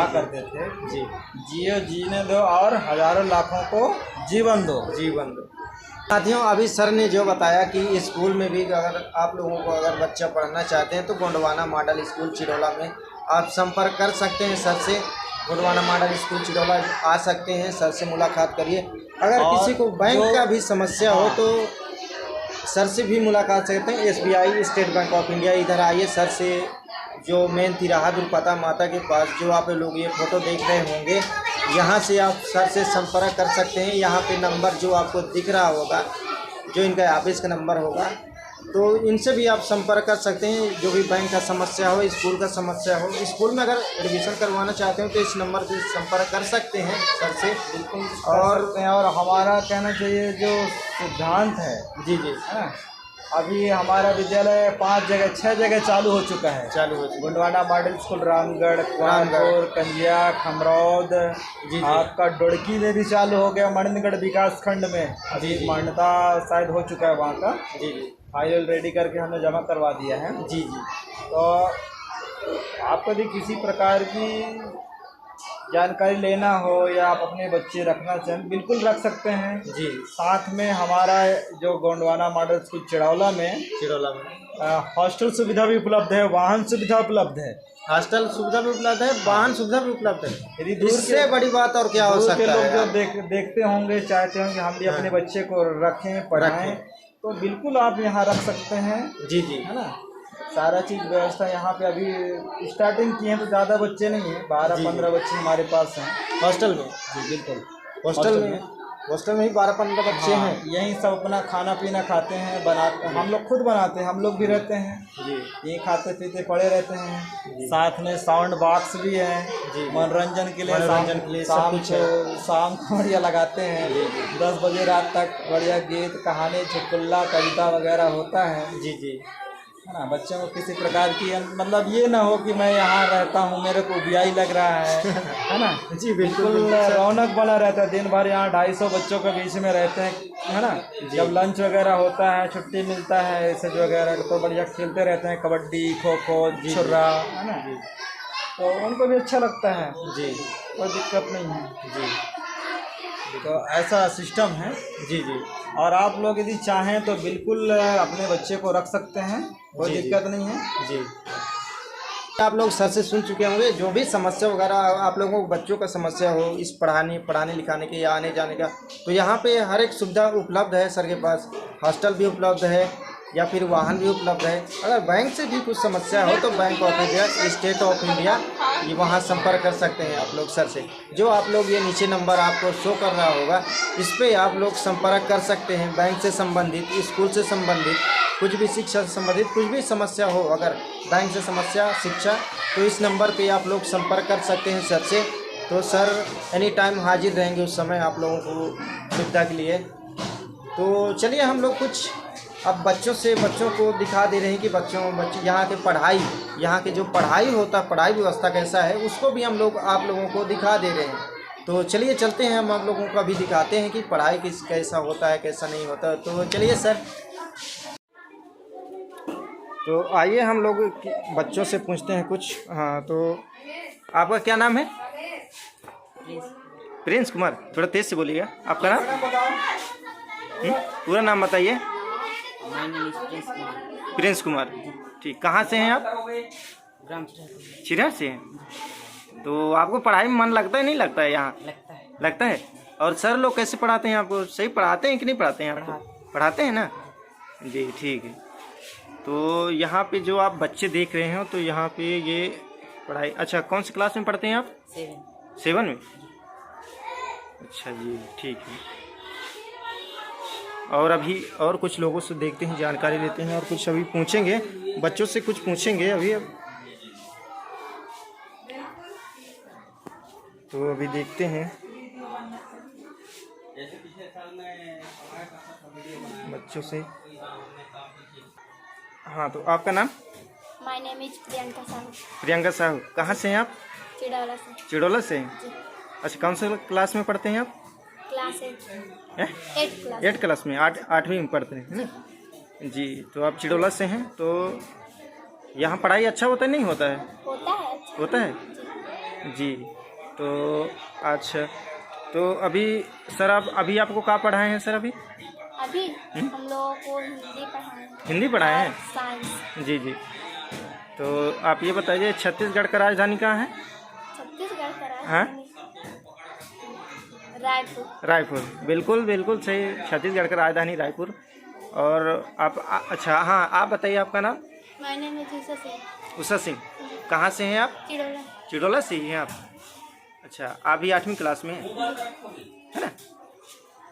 करते थे, जियो जीने दो और हजारों लाखों को जीवन दो। साथियों, अभी सर ने जो बताया कि स्कूल में भी अगर आप लोगों को अगर बच्चा पढ़ना चाहते हैं तो गोंडवाना मॉडल स्कूल चिड़ौला में आप संपर्क कर सकते हैं सर से। गोंडवाना मॉडल स्कूल चिड़ौला आ सकते हैं, सर से मुलाकात करिए। अगर किसी को बैंक का भी समस्या हो तो सर से भी मुलाकात करते हैं। SBI, state bank of India, इधर आइए सर से। जो मेन तिराहा दुर्पता माता के पास जो आप लोग ये फ़ोटो देख रहे होंगे, यहाँ से आप सर से संपर्क कर सकते हैं। यहाँ पे नंबर जो आपको दिख रहा होगा, जो इनका ऑफिस का नंबर होगा, तो इनसे भी आप संपर्क कर सकते हैं। जो भी बैंक का समस्या हो, स्कूल का समस्या हो, स्कूल में अगर एडमिशन करवाना चाहते हो तो इस नंबर से संपर्क कर सकते हैं सर से। बिल्कुल। और हमारा कहना चाहिए जो सिद्धांत है, जी, है ना, अभी हमारा विद्यालय 6 जगह चालू हो चुका है। गोंडवाना मॉडल स्कूल रामगढ़, कंजिया, खमरौद, आपका डुड़की में भी चालू हो गया। मणिगढ़ विकास खंड में अभी मान्यता शायद हो चुका है वहाँ का। फाइल रेडी करके हमने जमा करवा दिया है। तो आपको भी किसी प्रकार की जानकारी लेना हो या आप अपने बच्चे रखना चाहें, बिल्कुल रख सकते हैं। साथ में हमारा जो गोंडवाना मॉडल स्कूल चिड़ौला में हॉस्टल सुविधा भी उपलब्ध है, वाहन सुविधा उपलब्ध है। हॉस्टल सुविधा भी उपलब्ध है, वाहन सुविधा भी उपलब्ध है। यदि इससे बड़ी बात और क्या हो सकता है। लोग जो देखते होंगे, चाहते होंगे हम भी अपने बच्चे को रखें, पढ़ाएं, तो बिल्कुल आप यहाँ रख सकते हैं। है ना। सारा चीज़ व्यवस्था यहाँ पे अभी स्टार्टिंग की है, तो ज़्यादा बच्चे नहीं हैं, 12-15 बच्चे हमारे पास हैं हॉस्टल में। बिल्कुल। हॉस्टल में ही 12-15 बच्चे हैं। यहीं सब अपना खाना पीना खाते हैं, बनाते हैं। हम लोग खुद बनाते हैं, हम लोग भी रहते हैं यहीं, खाते पीते पड़े रहते हैं। साथ में साउंड बॉक्स भी है मनोरंजन के लिए। शाम को बढ़िया लगाते हैं, 10 बजे रात तक बढ़िया गीत, कहानी, चुटकुल्ला, कविता वगैरह होता है। है ना। बच्चों को किसी प्रकार की मतलब ये ना हो कि मैं यहाँ रहता हूँ, मेरे को उबियाई लग रहा है ना। बिल्कुल रौनक बना रहता है। दिन भर यहाँ 250 बच्चों के बीच में रहते हैं, है ना। जब लंच वगैरह होता है, छुट्टी मिलता है, ऐसे वगैरह, तो बढ़िया खेलते रहते हैं, कबड्डी, खो खो, छुर्रा, है ना। तो उनको भी अच्छा लगता है। कोई दिक्कत नहीं है। तो ऐसा सिस्टम है। और आप लोग यदि चाहें तो बिल्कुल अपने बच्चे को रख सकते हैं, कोई दिक्कत नहीं है। आप लोग सर से सुन चुके होंगे, जो भी समस्या वगैरह आप लोगों को बच्चों का समस्या हो इस पढ़ाने लिखाने के या आने जाने का, तो यहाँ पे हर एक सुविधा उपलब्ध है सर के पास। हॉस्टल भी उपलब्ध है या फिर वाहन भी उपलब्ध है। अगर बैंक से भी कुछ समस्या हो तो bank of India, state of India, ये वहाँ संपर्क कर सकते हैं आप लोग सर से। जो आप लोग ये नीचे नंबर आपको शो कर रहा होगा, इस पर आप लोग संपर्क कर सकते हैं। बैंक से संबंधित, स्कूल से संबंधित, कुछ भी शिक्षा से संबंधित कुछ भी समस्या हो, अगर बैंक से समस्या, शिक्षा, तो इस नंबर पे आप लोग संपर्क कर सकते हैं सर से। तो सर एनी टाइम हाजिर रहेंगे उस समय आप लोगों को सुविधा के लिए। तो चलिए हम लोग कुछ अब बच्चों को दिखा दे रहे हैं कि बच्चे यहाँ के पढ़ाई, यहाँ के जो पढ़ाई होता है, पढ़ाई व्यवस्था कैसा है, उसको भी हम लोग आप लोगों को दिखा दे रहे हैं। तो चलिए चलते हैं, हम आप लोगों को अभी दिखाते हैं कि पढ़ाई कैसा होता है, कैसा नहीं होता। तो चलिए सर, तो आइए हम लोग बच्चों से पूछते हैं कुछ। हाँ, तो आपका क्या नाम है? प्रिंस कुमार। थोड़ा तेज से बोलिएगा। आपका नाम? पूरा नाम बताइए। प्रिंस कुमार। ठीक, कहाँ से हैं आप? चिरहट से हैं। तो आपको पढ़ाई में मन लगता है नहीं लगता है यहाँ? लगता है। और सर लोग कैसे पढ़ाते हैं आपको? सही पढ़ाते हैं कि नहीं पढ़ाते हैं आपको? पढ़ाते हैं ना जी, ठीक है। तो यहाँ पे जो आप बच्चे देख रहे हो, तो यहाँ पे ये पढ़ाई, अच्छा कौन सी क्लास में पढ़ते हैं आप? 7 में। अच्छा जी, ठीक है। और अभी और कुछ लोगों से देखते हैं, जानकारी लेते हैं और कुछ अभी पूछेंगे बच्चों से, कुछ पूछेंगे अभी। तो अभी देखते हैं बच्चों से। हाँ, तो आपका नाम? My name is Priyanka Sahu. Priyanka Sahu. कहाँ से हैं आप? चिड़ौला से। चिड़ौला से हैं। अच्छा, कौन से क्लास में पढ़ते हैं आप? क्लास 8 क्लास में, 8वीं में पढ़ते हैं ना जी। तो आप चिड़ौला से हैं, तो यहाँ पढ़ाई अच्छा होता है नहीं होता है? होता है जी। तो अच्छा, तो अभी सर आप अभी आपको क्या पढ़ाए हैं सर? अभी हम लोगों को हिंदी पढ़ाए हैं। साइंस। जी जी। तो आप ये बताइए, छत्तीसगढ़ का राजधानी कहाँ है? छत्तीसगढ़ का हाँ, रायपुर। बिल्कुल बिल्कुल सही, छत्तीसगढ़ का राजधानी रायपुर। और आप अच्छा, हाँ आप बताइए आपका नाम? My name is Usha Singh. कहाँ से हैं आप? चिड़ौला से ही हैं आप। अच्छा, आप भी 8वीं क्लास में हैं, है ना?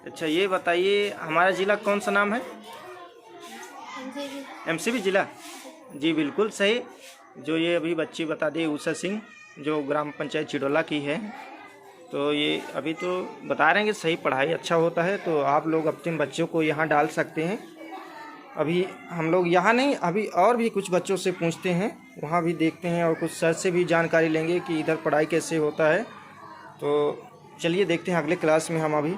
अच्छा, ये बताइए हमारा ज़िला कौन सा नाम है? MCB जिला। जी बिल्कुल सही। जो ये अभी बच्ची बता दी, उषा सिंह, जो ग्राम पंचायत चिड़ौला की है। तो ये अभी तो बता रहे हैं कि सही पढ़ाई अच्छा होता है, तो आप लोग अपने बच्चों को यहाँ डाल सकते हैं। अभी हम लोग यहाँ नहीं, अभी और भी कुछ बच्चों से पूछते हैं, वहाँ भी देखते हैं और कुछ सर से भी जानकारी लेंगे कि इधर पढ़ाई कैसे होता है। तो चलिए देखते हैं अगले क्लास में। हम अभी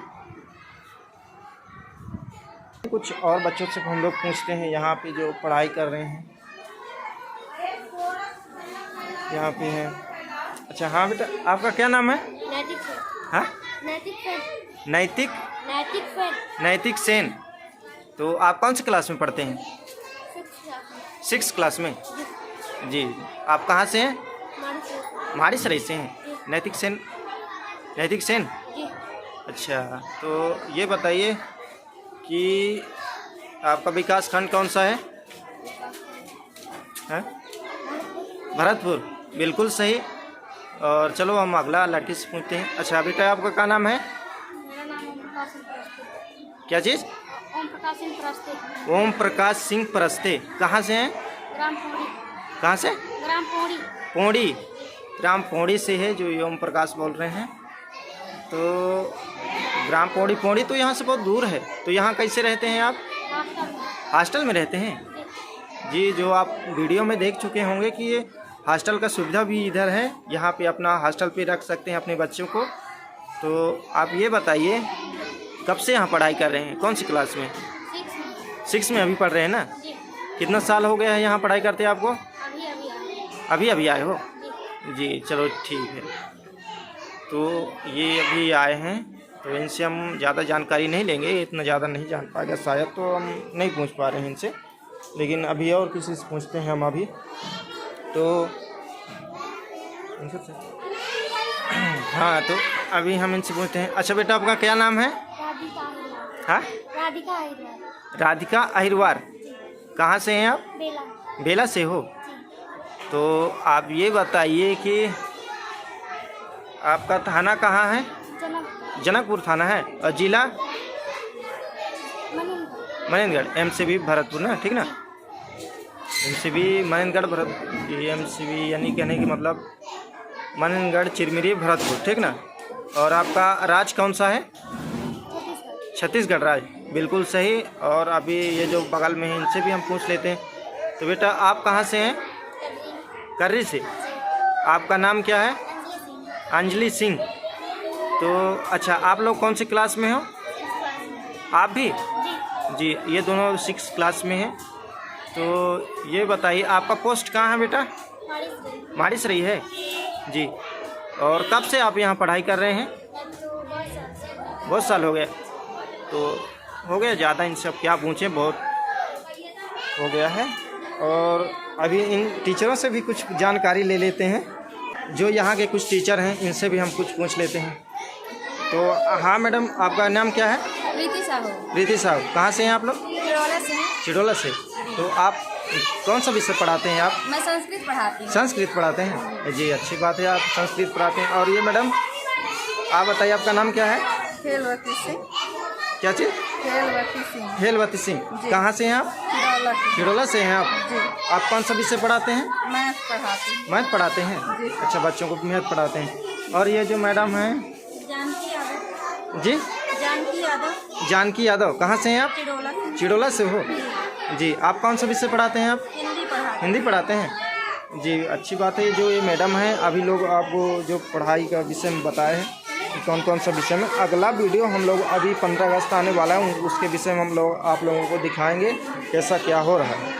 कुछ और बच्चों से हम लोग पूछते हैं यहाँ पे जो पढ़ाई कर रहे हैं, यहाँ पे हैं। अच्छा, हाँ बेटा, आपका क्या नाम है? हाँ, नैतिक सेन। तो आप कौन सी क्लास में पढ़ते हैं? 6 क्लास में जी। आप कहाँ से हैं? मारीसराय से हैं। नैतिक सेन। अच्छा, तो ये बताइए कि आपका विकास खंड कौन सा है? भरतपुर। बिल्कुल सही। और चलो हम अगला लड़की से पूछते हैं। अच्छा बेटा, आपका क्या नाम है? क्या चीज़? ओम प्रकाश सिंह परस्ते। कहाँ से हैं? कहाँ से? पौड़ी। ग्राम पौड़ी से है जो ओम प्रकाश बोल रहे हैं। तो ग्राम पौड़ी तो यहाँ से बहुत दूर है। तो यहाँ कैसे रहते हैं आप? हॉस्टल में रहते हैं जी। जो आप वीडियो में देख चुके होंगे कि ये हॉस्टल का सुविधा भी इधर है, यहाँ पे अपना हॉस्टल पे रख सकते हैं अपने बच्चों को। तो आप ये बताइए कब से यहाँ पढ़ाई कर रहे हैं? कौन सी क्लास में? 6 में अभी पढ़ रहे हैं ना? कितना साल हो गया है यहाँ पढ़ाई करते आपको? अभी आए हो जी। चलो ठीक है। तो ये अभी आए हैं, तो इनसे हम ज़्यादा जानकारी नहीं लेंगे, इतना ज़्यादा नहीं जान पाएगा शायद, तो हम नहीं पूछ पा रहे हैं इनसे। लेकिन अभी और किसी से पूछते हैं हम अभी। तो हाँ, तो अभी हम इनसे पूछते हैं। अच्छा बेटा, आपका क्या नाम है? राधिका अहिरवार। हाँ, राधिका अहिरवार। राधिका अहिरवार। जी। कहाँ से हैं आप? बेला। बेला से हो? जी। तो आप ये बताइए कि आपका थाना कहाँ है? जनक जनकपुर थाना है। और जिला? मनिंदगढ़। मनेंद्रगढ़। MCB भरतपुर ना, ठीक ना? MCB मनेंद्रगढ़ भरत, MCB यानी कहने की मतलब मनेंद्रगढ़ चिरमिरी भरतपुर, ठीक ना? और आपका राज्य कौन सा है? छत्तीसगढ़। छत्तीसगढ़ राज्य, बिल्कुल सही। और अभी ये जो बगल में है इनसे भी हम पूछ लेते हैं। तो बेटा, आप कहाँ से हैं? कर्री से। आपका नाम क्या है? अंजलि सिंह। अंजलि सिंह। तो अच्छा, आप लोग कौन सी क्लास में हो? आप भी? जी। जी, ये दोनों 6 क्लास में हैं। तो ये बताइए, आपका पोस्ट कहाँ है बेटा? माड़ीसरी है जी। और कब से आप यहाँ पढ़ाई कर रहे हैं? बहुत साल हो गए। तो हो गया ज़्यादा, इनसे अब क्या पूछें, बहुत हो गया है। और अभी इन टीचरों से भी कुछ जानकारी ले लेते हैं, जो यहाँ के कुछ टीचर हैं, इनसे भी हम कुछ पूछ लेते हैं। तो हाँ मैडम, आपका नाम क्या है? प्रीति साहू। प्रीति साहब। कहाँ से हैं आप लोग? चिड़ौला से हैं। चिड़ोला से। तो आप कौन सा विषय पढ़ाते हैं आप? मैं संस्कृत पढ़ाती हूँ। संस्कृत पढ़ाते हैं जी, अच्छी बात है, आप संस्कृत पढ़ाते हैं। और ये मैडम, आप बताइए, आपका नाम क्या है? खेलवती सिंह। क्या चीज़? खेलवती सिंह। हेलवती सिंह। कहाँ से हैं आप? चिड़ौला से। चिड़ोला से हैं आप? जी। आप कौन सा विषय पढ़ाते हैं? मैथ पढ़ाती हूँ। मैथ पढ़ाते हैं? जी। अच्छा, बच्चों को मैथ पढ़ाते हैं। और ये जो मैडम हैं? जानकी यादव। जी, जानकी यादव। जानकी यादव। कहाँ से हैं आप? चिड़ौला से। चिड़ोला से हो जी। आप कौन सा विषय पढ़ाते हैं आप? हिंदी पढ़ाती हिंदी पढ़ाते हैं जी, अच्छी बात है। जो ये मैडम हैं, अभी लोग आपको जो पढ़ाई का विषय में बताए हैं कि कौन कौन सा विषय में। अगला वीडियो हम लोग अभी 15 अगस्त आने वाला है, उसके विषय में हम लोग आप लोगों को दिखाएंगे कैसा क्या हो रहा है।